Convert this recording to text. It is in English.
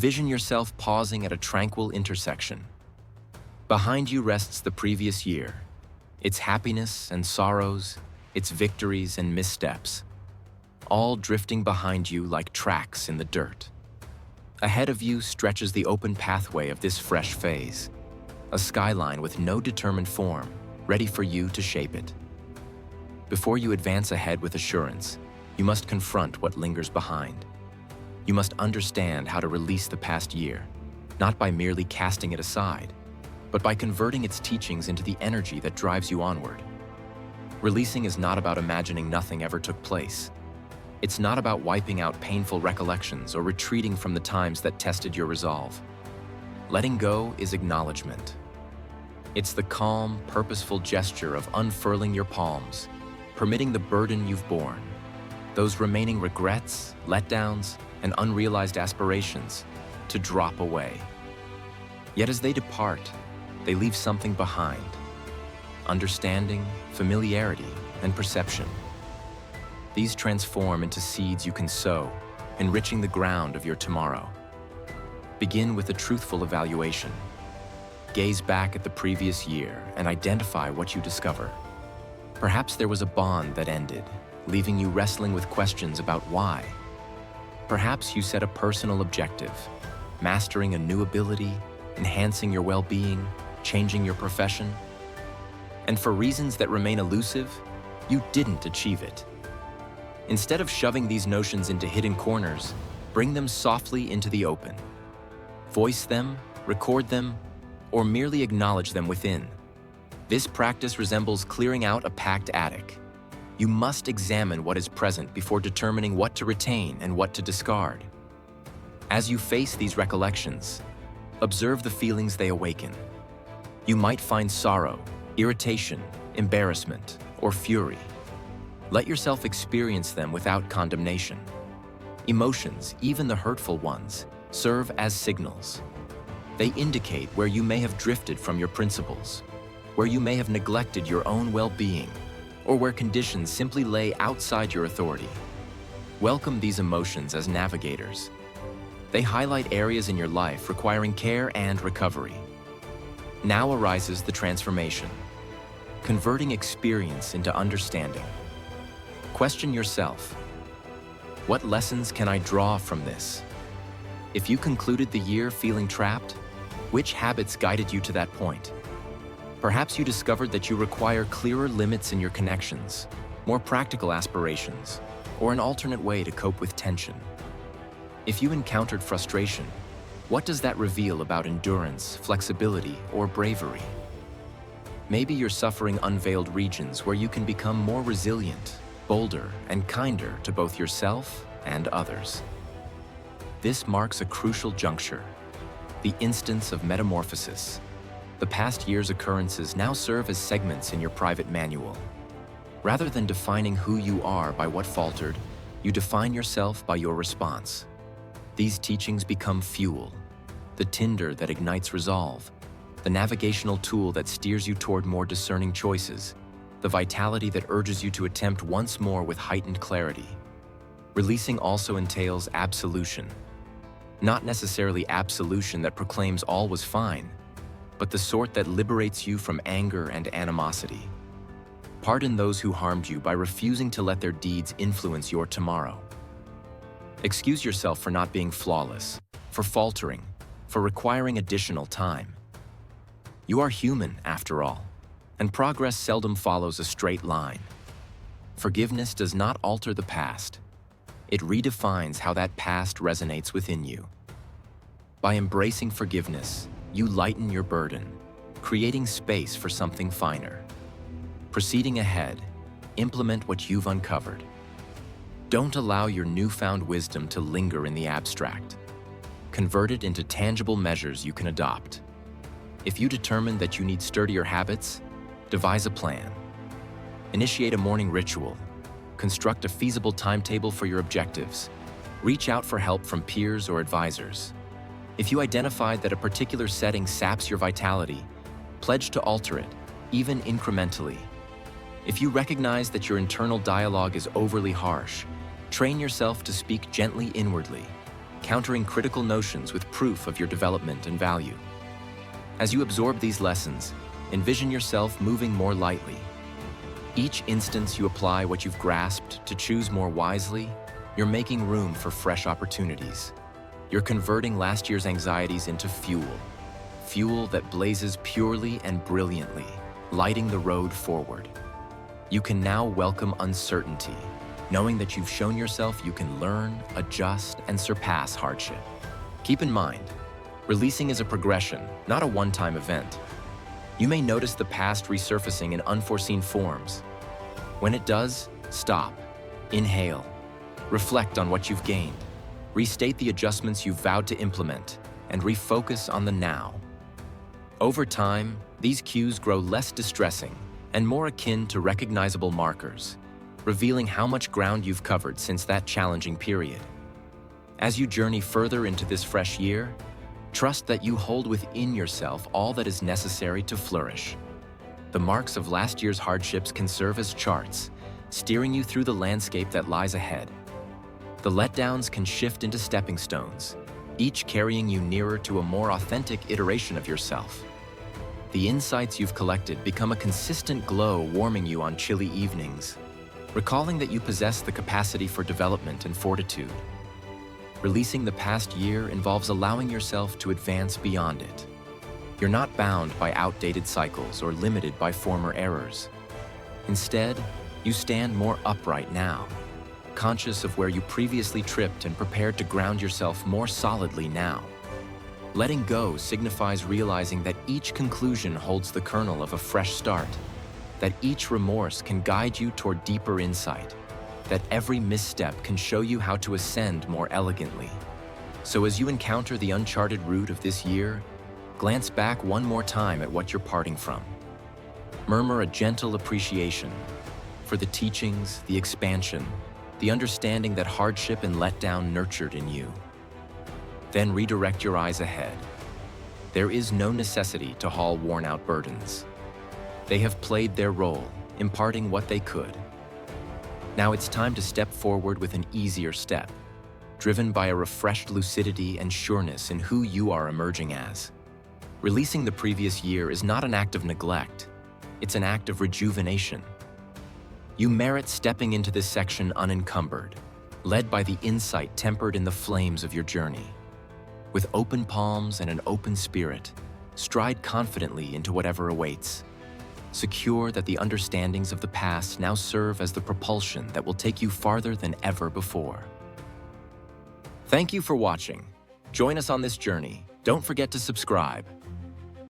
Envision yourself pausing at a tranquil intersection. Behind you rests the previous year, its happiness and sorrows, its victories and missteps, all drifting behind you like tracks in the dirt. Ahead of you stretches the open pathway of this fresh phase, a skyline with no determined form, ready for you to shape it. Before you advance ahead with assurance, you must confront what lingers behind. You must understand how to release the past year, not by merely casting it aside, but by converting its teachings into the energy that drives you onward. Releasing is not about imagining nothing ever took place. It's not about wiping out painful recollections or retreating from the times that tested your resolve. Letting go is acknowledgement. It's the calm, purposeful gesture of unfurling your palms, permitting the burden you've borne, those remaining regrets, letdowns, and unrealized aspirations to drop away. Yet as they depart, they leave something behind: understanding, familiarity, and perception. These transform into seeds you can sow, enriching the ground of your tomorrow. Begin with a truthful evaluation. Gaze back at the previous year and identify what you discover. Perhaps there was a bond that ended, leaving you wrestling with questions about why. Perhaps you set a personal objective, mastering a new ability, enhancing your well-being, changing your profession. And for reasons that remain elusive, you didn't achieve it. Instead of shoving these notions into hidden corners, bring them softly into the open. Voice them, record them, or merely acknowledge them within. This practice resembles clearing out a packed attic. You must examine what is present before determining what to retain and what to discard. As you face these recollections, observe the feelings they awaken. You might find sorrow, irritation, embarrassment, or fury. Let yourself experience them without condemnation. Emotions, even the hurtful ones, serve as signals. They indicate where you may have drifted from your principles, where you may have neglected your own well-being, or where conditions simply lay outside your authority. Welcome these emotions as navigators. They highlight areas in your life requiring care and recovery. Now arises the transformation, converting experience into understanding. Question yourself: what lessons can I draw from this? If you concluded the year feeling trapped, which habits guided you to that point? Perhaps you discovered that you require clearer limits in your connections, more practical aspirations, or an alternate way to cope with tension. If you encountered frustration, what does that reveal about endurance, flexibility, or bravery? Maybe you're suffering unveiled regions where you can become more resilient, bolder, and kinder to both yourself and others. This marks a crucial juncture, the instance of metamorphosis. The past year's occurrences now serve as segments in your private manual. Rather than defining who you are by what faltered, you define yourself by your response. These teachings become fuel, the tinder that ignites resolve, the navigational tool that steers you toward more discerning choices, the vitality that urges you to attempt once more with heightened clarity. Releasing also entails absolution. Not necessarily absolution that proclaims all was fine, but the sort that liberates you from anger and animosity. Pardon those who harmed you by refusing to let their deeds influence your tomorrow. Excuse yourself for not being flawless, for faltering, for requiring additional time. You are human, after all, and progress seldom follows a straight line. Forgiveness does not alter the past. It redefines how that past resonates within you. By embracing forgiveness, you lighten your burden, creating space for something finer. Proceeding ahead, implement what you've uncovered. Don't allow your newfound wisdom to linger in the abstract. Convert it into tangible measures you can adopt. If you determine that you need sturdier habits, devise a plan. Initiate a morning ritual. Construct a feasible timetable for your objectives. Reach out for help from peers or advisors. If you identify that a particular setting saps your vitality, pledge to alter it, even incrementally. If you recognize that your internal dialogue is overly harsh, train yourself to speak gently inwardly. countering critical notions with proof of your development and value. As you absorb these lessons, envision yourself moving more lightly. Each instance you apply what you've grasped to choose more wisely, you're making room for fresh opportunities. You're converting last year's anxieties into fuel that blazes purely and brilliantly, lighting the road forward. You can now welcome uncertainty, knowing that you've shown yourself you can learn, adjust, and surpass hardship. Keep in mind, releasing is a progression, not a one-time event. You may notice the past resurfacing in unforeseen forms. When it does, stop, inhale, reflect on what you've gained, restate the adjustments you've vowed to implement, and refocus on the now. Over time, these cues grow less distressing and more akin to recognizable markers, revealing how much ground you've covered since that challenging period. As you journey further into this fresh year, trust that you hold within yourself all that is necessary to flourish. The marks of last year's hardships can serve as charts, steering you through the landscape that lies ahead. The letdowns can shift into stepping stones, each carrying you nearer to a more authentic iteration of yourself. The insights you've collected become a consistent glow warming you on chilly evenings, recalling that you possess the capacity for development and fortitude. Releasing the past year involves allowing yourself to advance beyond it. You're not bound by outdated cycles or limited by former errors. Instead, you stand more upright now, conscious of where you previously tripped and prepared to ground yourself more solidly now. Letting go signifies realizing that each conclusion holds the kernel of a fresh start, that each remorse can guide you toward deeper insight, that every misstep can show you how to ascend more elegantly. So as you encounter the uncharted route of this year, glance back one more time at what you're parting from. Murmur a gentle appreciation for the teachings, the expansion, the understanding that hardship and letdown nurtured in you. Then redirect your eyes ahead. There is no necessity to haul worn-out burdens. They have played their role, imparting what they could. Now it's time to step forward with an easier step, driven by a refreshed lucidity and sureness in who you are emerging as. Releasing the previous year is not an act of neglect, it's an act of rejuvenation. You merit stepping into this section unencumbered, led by the insight tempered in the flames of your journey. With open palms and an open spirit, stride confidently into whatever awaits, secure that the understandings of the past now serve as the propulsion that will take you farther than ever before. Thank you for watching. Join us on this journey. Don't forget to subscribe.